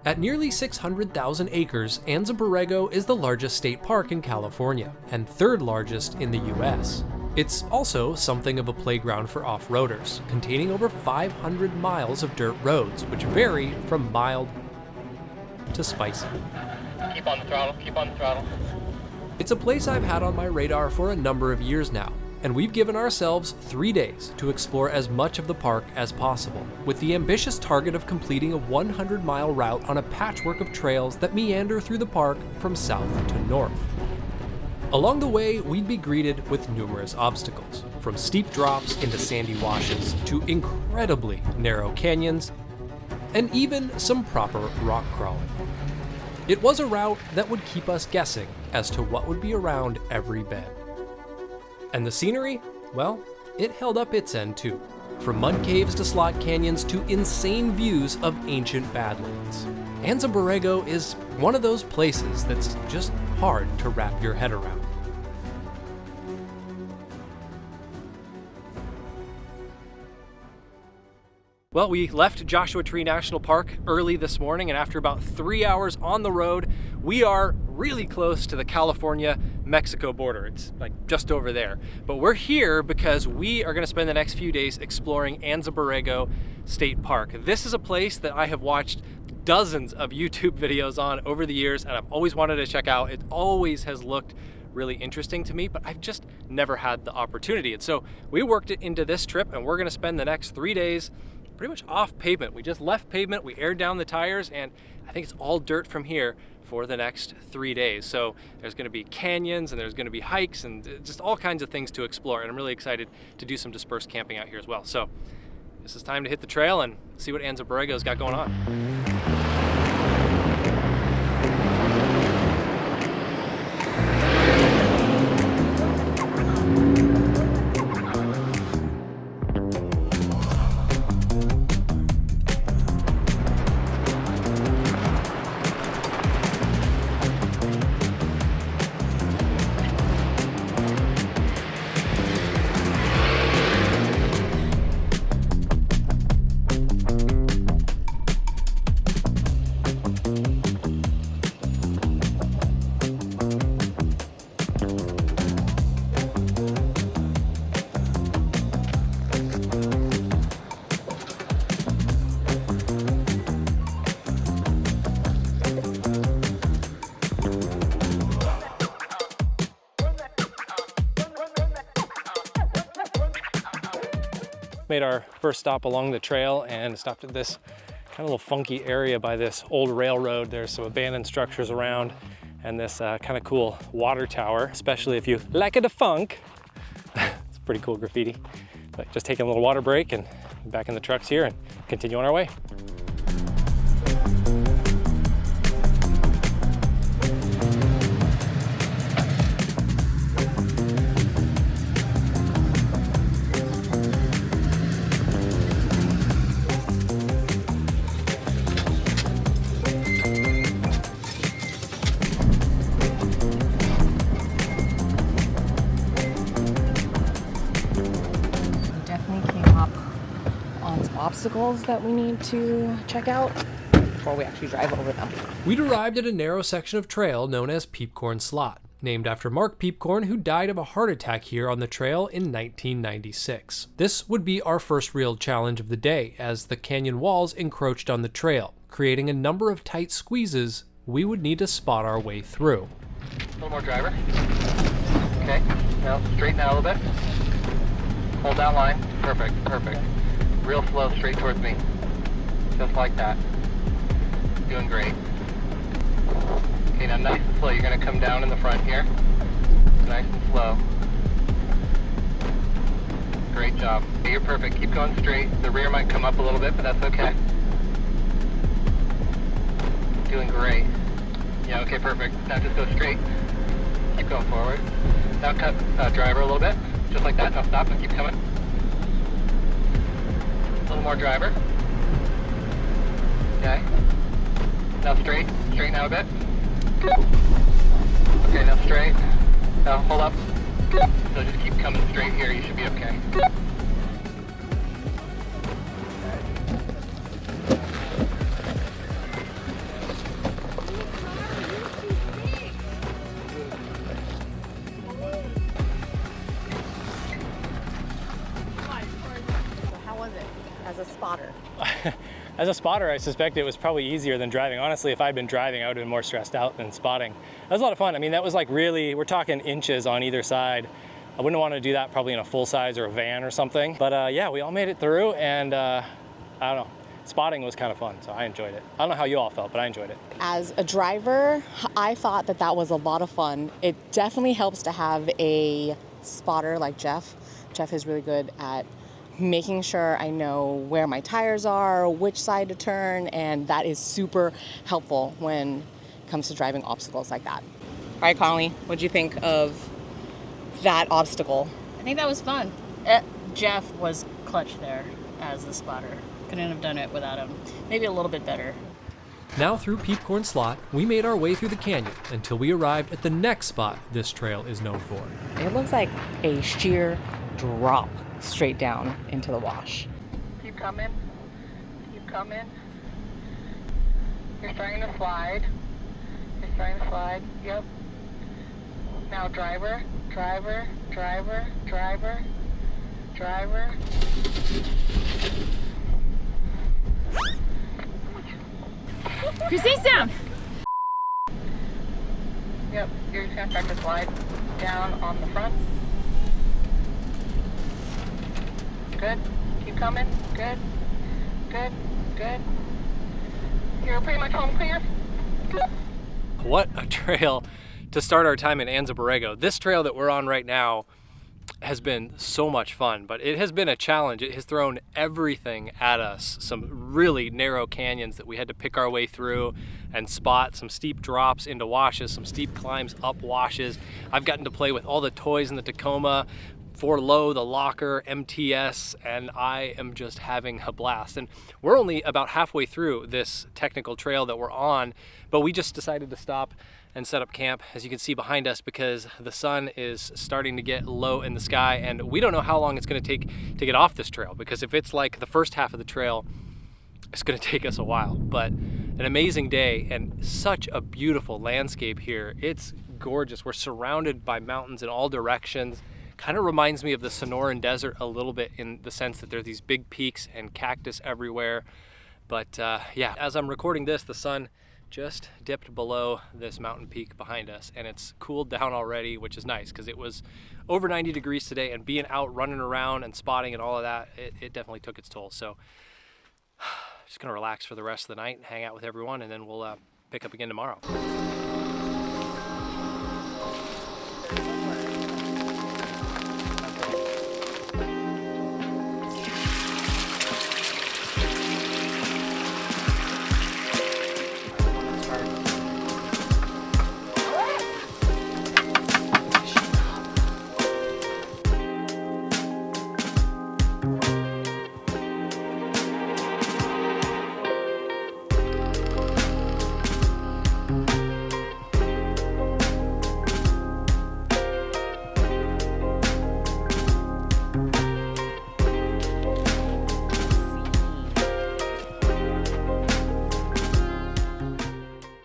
At nearly 600,000 acres, Anza Borrego is the largest state park in California, and third largest in the US. It's also something of a playground for off-roaders, containing over 500 miles of dirt roads, which vary from mild to spicy. Keep on the throttle, keep on the throttle. It's a place I've had on my radar for a number of years now, and we've given ourselves 3 days to explore as much of the park as possible, with the ambitious target of completing a 100-mile route on a patchwork of trails that meander through the park from south to north. Along the way, we'd be greeted with numerous obstacles, from steep drops into sandy washes to incredibly narrow canyons, and even some proper rock crawling. It was a route that would keep us guessing as to what would be around every bend. And the scenery? Well, it held up its end too. From mud caves to slot canyons to insane views of ancient badlands. Anza Borrego is one of those places that's just hard to wrap your head around. Well, we left Joshua Tree National Park early this morning, and after about 3 hours on the road, we are really close to the California-Mexico border. It's like just over there. But we're here because we are gonna spend the next few days exploring Anza Borrego State Park. This is a place that I have watched dozens of YouTube videos on over the years, and I've always wanted to check out. It always has looked really interesting to me, but I've just never had the opportunity. And so we worked it into this trip, and we're gonna spend the next 3 days pretty much off pavement. We just left pavement, we aired down the tires, and I think it's all dirt from here for the next 3 days. So there's gonna be canyons and there's gonna be hikes and just all kinds of things to explore. And I'm really excited to do some dispersed camping out here as well. So this is time to hit the trail and see what Anza Borrego's got going on. Made our first stop along the trail and stopped at this kind of little funky area by this old railroad. There's some abandoned structures around and this kind of cool water tower, especially if you like it a funk. It's pretty cool graffiti. But just taking a little water break and back in the trucks here and continue on our way. Obstacles that we need to check out before we actually drive over them. We'd arrived at a narrow section of trail known as Peepcorn Slot, named after Mark Peepcorn, who died of a heart attack here on the trail in 1996. This would be our first real challenge of the day, as the canyon walls encroached on the trail, creating a number of tight squeezes we would need to spot our way through. A little more driver. Okay, now straighten out a little bit. Hold that line. Perfect, perfect. Real slow, straight towards me. Just like that. Doing great. Okay, now nice and slow. You're going to come down in the front here. Nice and slow. Great job. Okay, you're perfect. Keep going straight. The rear might come up a little bit, but that's okay. Doing great. Yeah, okay, perfect. Now just go straight. Keep going forward. Now cut driver a little bit. Just like that. Now stop and keep coming. A little more driver. Okay. Now straight. Straighten out a bit. Okay, now straight. Now hold up. So just keep coming straight here. You should be okay. a spotter? As a spotter, I suspect it was probably easier than driving. Honestly, if I'd been driving, I would have been more stressed out than spotting. That was a lot of fun. I mean, that was like really, we're talking inches on either side. I wouldn't want to do that probably in a full size or a van or something. But yeah, we all made it through, and I don't know. Spotting was kind of fun, so I enjoyed it. I don't know how you all felt, but I enjoyed it. As a driver, I thought that that was a lot of fun. It definitely helps to have a spotter like Jeff. Jeff is really good at making sure I know where my tires are, which side to turn, and that is super helpful when it comes to driving obstacles like that. All right, Connolly, what do you think of that obstacle? I think that was fun. Jeff was clutch there as the spotter. Couldn't have done it without him. Maybe a little bit better. Now through Peepcorn Slot, we made our way through the canyon until we arrived at the next spot this trail is known for. It looks like a sheer drop straight down into the wash. Keep coming. Keep coming. You're starting to slide. You're starting to slide. Yep. Now driver, driver, driver, driver, driver. Christine's down! Yep, you're just gonna start to slide down on the front. Good. Keep coming. Good. Good. Good. You're pretty much home clear. What a trail to start our time in Anza Borrego. This trail that we're on right now has been so much fun, but it has been a challenge. It has thrown everything at us. Some really narrow canyons that we had to pick our way through and spot, some steep drops into washes, some steep climbs up washes. I've gotten to play with all the toys in the Tacoma, For Low, the Locker, MTS, and I am just having a blast. And we're only about halfway through this technical trail that we're on, but we just decided to stop and set up camp, as you can see behind us, because the sun is starting to get low in the sky, and we don't know how long it's going to take to get off this trail, because if it's like the first half of the trail, it's going to take us a while. But an amazing day and such a beautiful landscape here. It's gorgeous. We're surrounded by mountains in all directions. Kind of reminds me of the Sonoran Desert a little bit, in the sense that there are these big peaks and cactus everywhere. But yeah, as I'm recording this, the sun just dipped below this mountain peak behind us, and it's cooled down already, which is nice because it was over 90 degrees today, and being out running around and spotting and all of that, it definitely took its toll. So just gonna relax for the rest of the night and hang out with everyone, and then we'll pick up again tomorrow.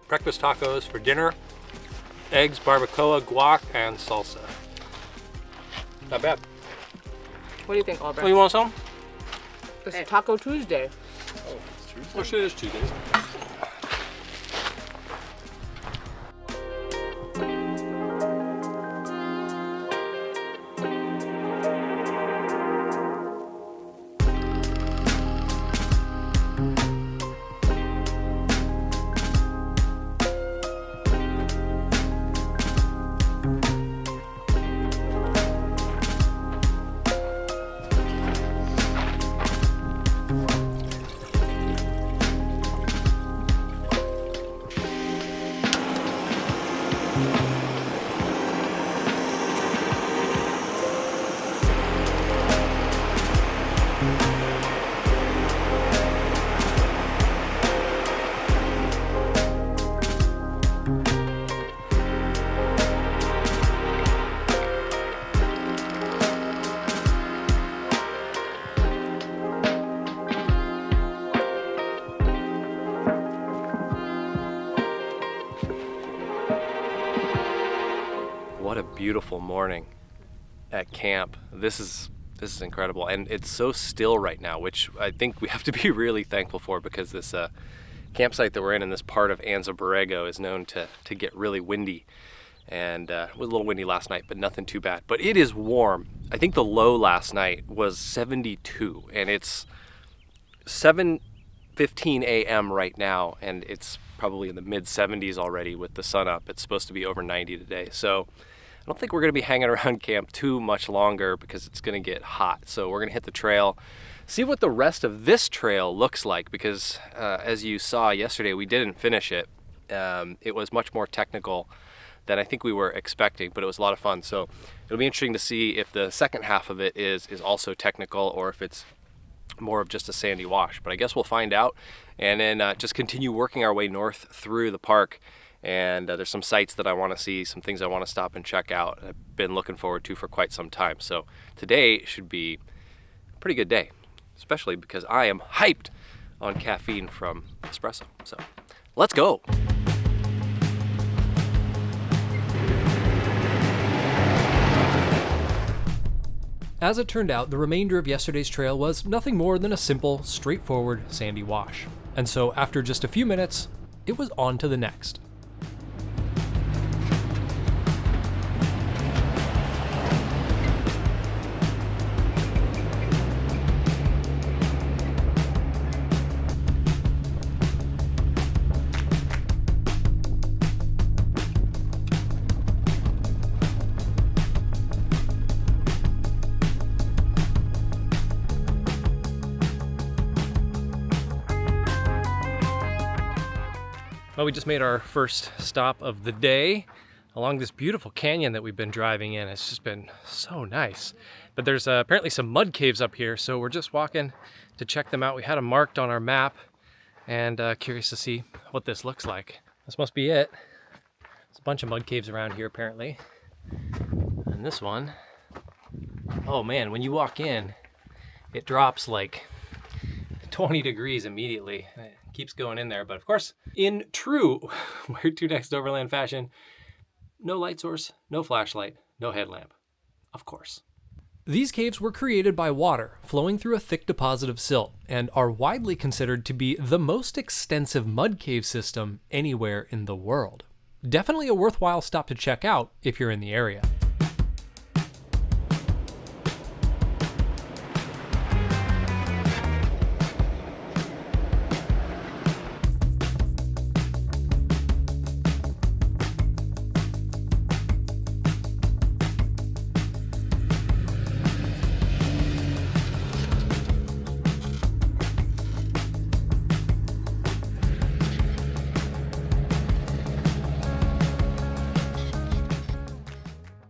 Breakfast tacos for dinner, eggs, barbacoa, guac, and salsa. Not bad. What do you think, Albert? Oh, you want some? It's Taco Tuesday. Oh, it's Tuesday? Oh, shit, it is Tuesdays. What a beautiful morning at camp. This is This is incredible, and it's so still right now, which I think we have to be really thankful for, because this campsite that we're in this part of Anza Borrego is known to get really windy, and it was a little windy last night, but nothing too bad. But it is warm. I think the low last night was 72, and it's 7:15 a.m. right now, and it's probably in the mid 70s already with the sun up. It's supposed to be over 90 today, so I don't think we're going to be hanging around camp too much longer because it's going to get hot. So we're going to hit the trail, see what the rest of this trail looks like, because as you saw yesterday, we didn't finish it. It was much more technical than I think we were expecting, but it was a lot of fun. So it'll be interesting to see if the second half of it is also technical, or if it's more of just a sandy wash. But I guess we'll find out, and then just continue working our way north through the park. And there's some sites that I want to see, some things I want to stop and check out. I've been looking forward to for quite some time. So today should be a pretty good day, especially because I am hyped on caffeine from espresso. So let's go. As it turned out, the remainder of yesterday's trail was nothing more than a simple, straightforward sandy wash. And so after just a few minutes, it was on to the next. Well, we just made our first stop of the day along this beautiful canyon that we've been driving in. It's just been so nice. But there's apparently some mud caves up here, so we're just walking to check them out. We had them marked on our map, and curious to see what this looks like. This must be it. There's a bunch of mud caves around here apparently. And this one, oh man, when you walk in, it drops like 20 degrees immediately. It keeps going in there, but of course, in true Where to Next Overland fashion, no light source, no flashlight, no headlamp, of course. These caves were created by water flowing through a thick deposit of silt, and are widely considered to be the most extensive mud cave system anywhere in the world. Definitely a worthwhile stop to check out if you're in the area.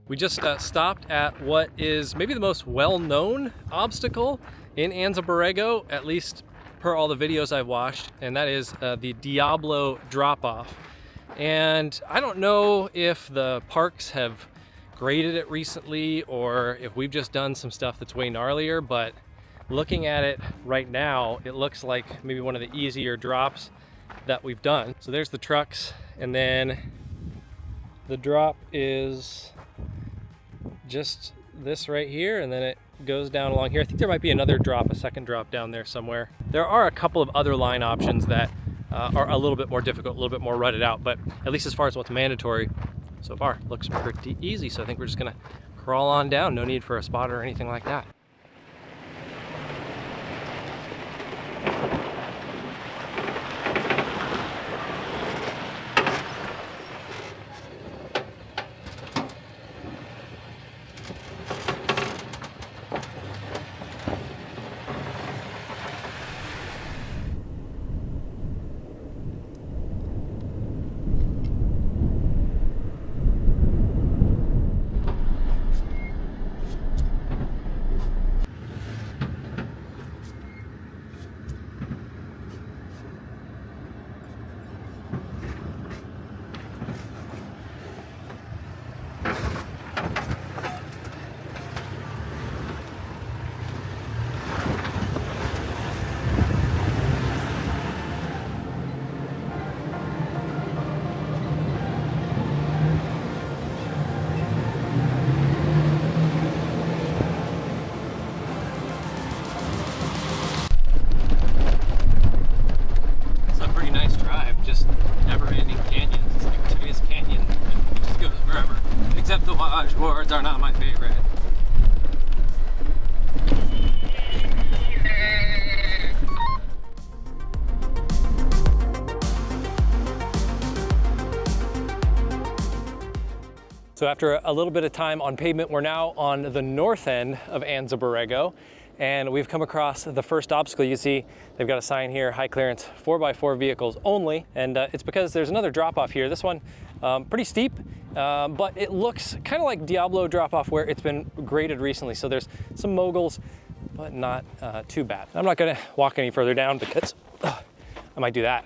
We just stopped at what is maybe the most well-known obstacle in Anza Borrego, at least per all the videos I've watched, and that is the Diablo drop-off. And I don't know if the parks have graded it recently or if we've just done some stuff that's way gnarlier, but looking at it right now, it looks like maybe one of the easier drops that we've done. So there's the trucks, and then the drop is just this right here, and then it goes down along here. I think there might be another drop, a second drop down there somewhere. There are a couple of other line options that are a little bit more difficult, a little bit more rutted out, but at least as far as what's mandatory so far, looks pretty easy. So I think we're just gonna crawl on down. No need for a spotter or anything like that. So after a little bit of time on pavement, we're now on the north end of Anza Borrego, and we've come across the first obstacle. You see they've got a sign here, high clearance 4x4 vehicles only, and it's because there's another drop off here. This one pretty steep, but it looks kind of like Diablo drop off where it's been graded recently. So there's some moguls, but not too bad. I'm not gonna walk any further down because I might do that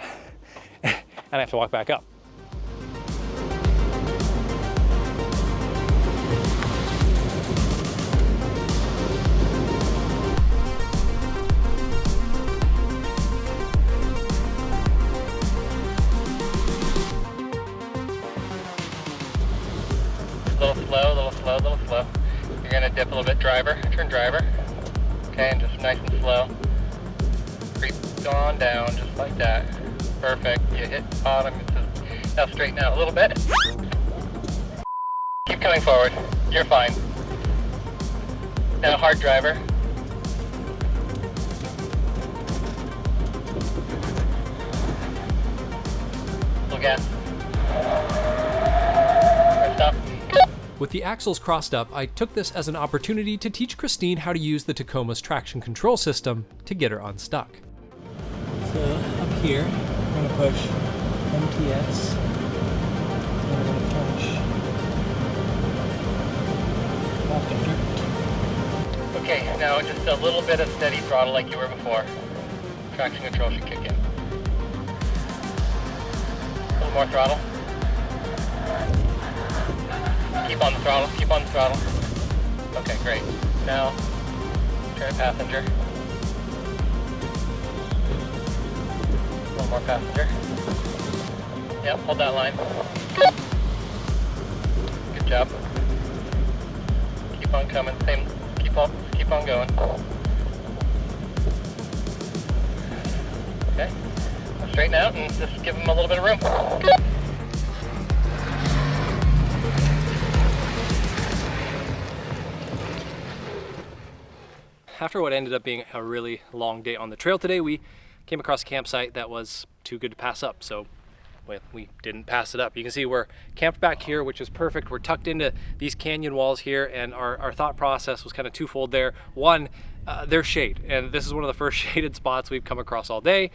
and I have to walk back up. Little slow. You're gonna dip a little bit driver, turn driver. Okay, and just nice and slow. Creep on down, just like that. Perfect, you hit bottom, now straighten out a little bit. Keep coming forward, you're fine. Now hard driver. Full gas. Stop. With the axles crossed up, I took this as an opportunity to teach Christine how to use the Tacoma's traction control system to get her unstuck. So up here, I'm going to push MTS, and I'm going to push left and dirt. Okay, now just a little bit of steady throttle like you were before. Traction control should kick in. A little more throttle. Keep on the throttle, keep on the throttle. Okay, great. Now, turn passenger. A little more passenger. Yep, hold that line. Good job. Keep on coming, keep on going. Okay, straighten out and just give them a little bit of room. After what ended up being a really long day on the trail today, we came across a campsite that was too good to pass up. So well, we didn't pass it up. You can see we're camped back here, which is perfect. We're tucked into these canyon walls here, and our thought process was kind of twofold there. One, there's shade, and this is one of the first shaded spots we've come across all day.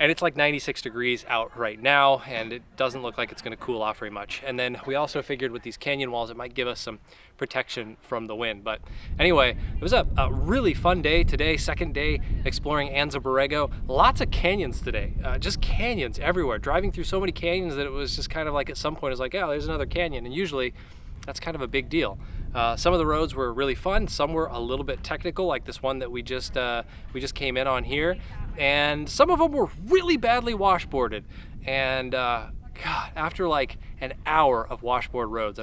And it's like 96 degrees out right now, and it doesn't look like it's gonna cool off very much. And then we also figured with these canyon walls, it might give us some protection from the wind. But anyway, it was a really fun day today, second day exploring Anza Borrego. Lots of canyons today, just canyons everywhere. Driving through so many canyons that it was just kind of like at some point, it was like, yeah, there's another canyon. And usually that's kind of a big deal. Some of the roads were really fun. Some were a little bit technical, like this one that we just came in on here. And some of them were really badly washboarded. And God, after like an hour of washboard roads,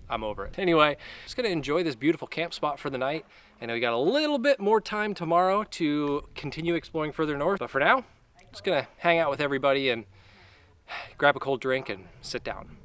I'm over it. Anyway, just gonna enjoy this beautiful camp spot for the night. I know we got a little bit more time tomorrow to continue exploring further north, but for now, just gonna hang out with everybody and grab a cold drink and sit down.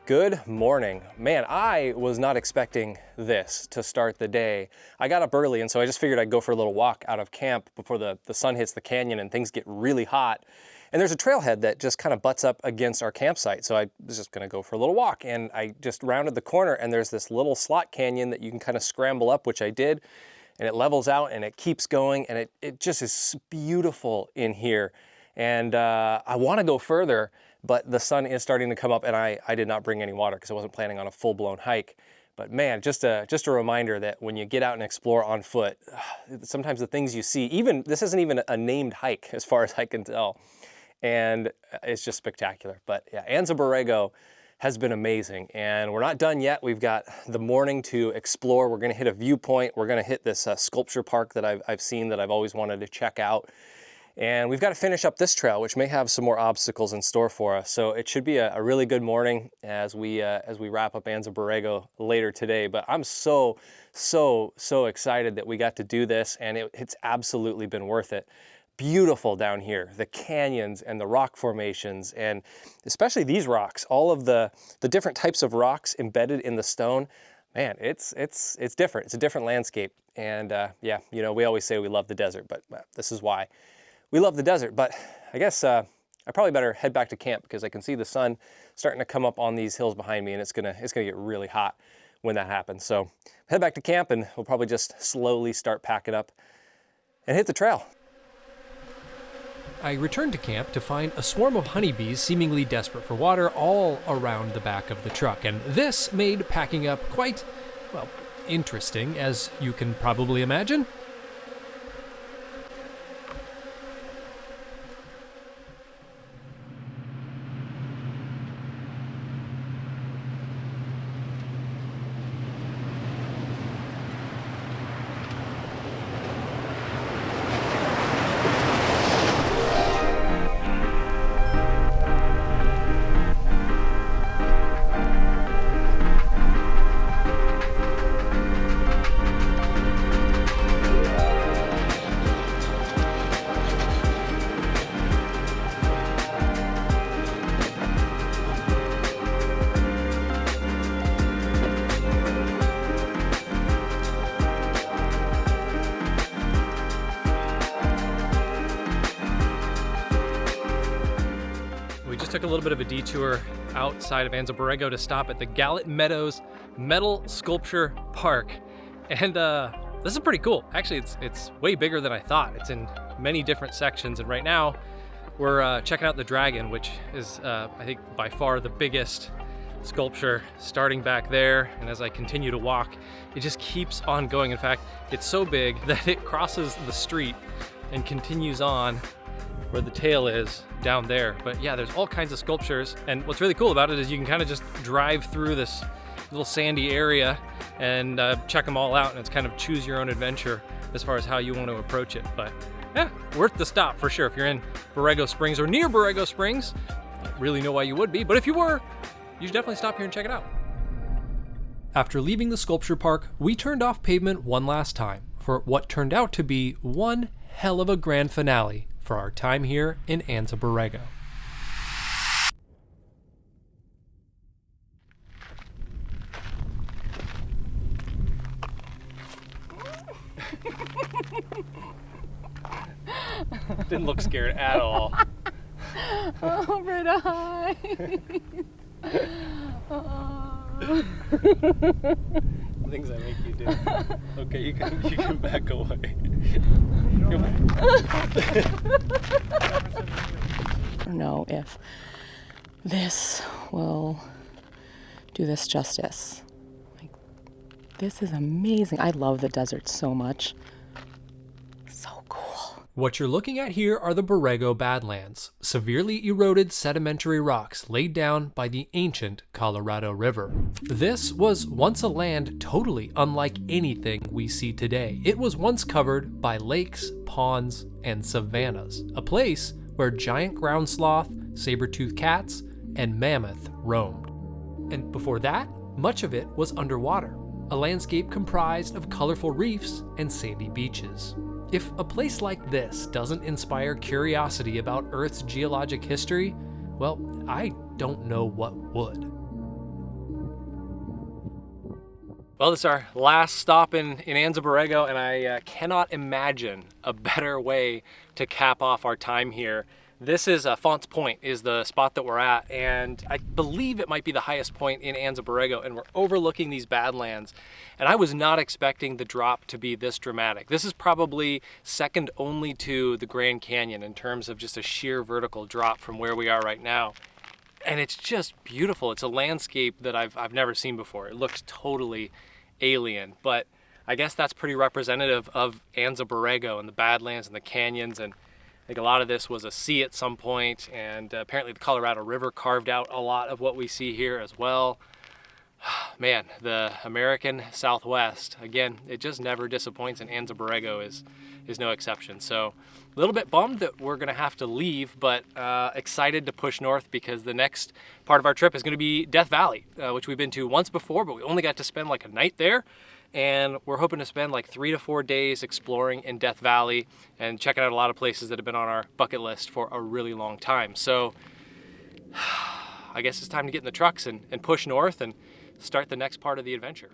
Good morning. Man, I was not expecting this to start the day. I got up early, and so I just figured I'd go for a little walk out of camp before the sun hits the canyon and things get really hot. And there's a trailhead that just kind of butts up against our campsite. So I was just gonna go for a little walk, and I just rounded the corner, and there's this little slot canyon that you can kind of scramble up, which I did, and it levels out and it keeps going, and it just is beautiful in here. And I wanna go further, but the sun is starting to come up, and I did not bring any water because I wasn't planning on a full-blown hike. But man, just a reminder that when you get out and explore on foot, sometimes the things you see, even this isn't even a named hike as far as I can tell, and it's just spectacular. But yeah, Anza Borrego has been amazing, and we're not done yet. We've got the morning to explore. We're gonna hit a viewpoint. We're gonna hit this sculpture park that I've seen that I've always wanted to check out. And we've got to finish up this trail, which may have some more obstacles in store for us. So it should be a really good morning as we wrap up Anza Borrego later today. But I'm so excited that we got to do this, and it's absolutely been worth it. Beautiful down here, the canyons and the rock formations, and especially these rocks, all of the different types of rocks embedded in the stone. Man, it's different. It's a different landscape. And yeah, you know, we always say we love the desert, but this is why we love the desert. But I guess I probably better head back to camp because I can see the sun starting to come up on these hills behind me, and it's gonna get really hot when that happens. So head back to camp, and we'll probably just slowly start packing up and hit the trail. I returned to camp to find a swarm of honeybees seemingly desperate for water all around the back of the truck, and this made packing up quite, well, interesting, as you can probably imagine. Took a little bit of a detour outside of Anza Borrego to stop at the Gallet Meadows Metal Sculpture Park, and this is pretty cool. Actually, it's way bigger than I thought. It's in many different sections, and right now we're checking out the dragon, which is I think by far the biggest sculpture, starting back there. And as I continue to walk, it just keeps on going. In fact, it's so big that it crosses the street and continues on where the tail is down there. But yeah, there's all kinds of sculptures, and what's really cool about it is you can kind of just drive through this little sandy area and check them all out, and it's kind of choose your own adventure as far as how you want to approach it. But yeah, worth the stop for sure. If you're in Borrego Springs or near Borrego Springs, I don't really know why you would be, but if you were, you should definitely stop here and check it out. After leaving the sculpture park, we turned off pavement one last time for what turned out to be one hell of a grand finale for our time here in Anza Borrego. Didn't look scared at all. Oh, Britta, hi. Things I make you do. Okay, you can back away. I don't know if this will do this justice. Like, this is amazing. I love the desert so much. So cool. What you're looking at here are the Borrego Badlands, severely eroded sedimentary rocks laid down by the ancient Colorado River. This was once a land totally unlike anything we see today. It was once covered by lakes, ponds, and savannas, a place where giant ground sloth, saber-toothed cats, and mammoth roamed. And before that, much of it was underwater, a landscape comprised of colorful reefs and sandy beaches. If a place like this doesn't inspire curiosity about Earth's geologic history, well, I don't know what would. Well, this is our last stop in Anza Borrego, and I cannot imagine a better way to cap off our time here. This is Fonts Point is the spot that we're at, and I believe it might be the highest point in Anza Borrego, and we're overlooking these Badlands. And I was not expecting the drop to be this dramatic. This is probably second only to the Grand Canyon in terms of just a sheer vertical drop from where we are right now. and it's just beautiful. It's a landscape that I've never seen before. It looks totally alien, but I guess that's pretty representative of Anza Borrego and the Badlands and the canyons. And I think a lot of this was a sea at some point, and apparently the Colorado River carved out a lot of what we see here as well. Man, the American Southwest, again, it just never disappoints, and Anza Borrego is no exception. So a little bit bummed that we're gonna have to leave, but excited to push north, because the next part of our trip is gonna be Death Valley, which we've been to once before, but we only got to spend like a night there. And we're hoping to spend like 3 to 4 days exploring in Death Valley and checking out a lot of places that have been on our bucket list for a really long time. So I guess it's time to get in the trucks and push north and start the next part of the adventure.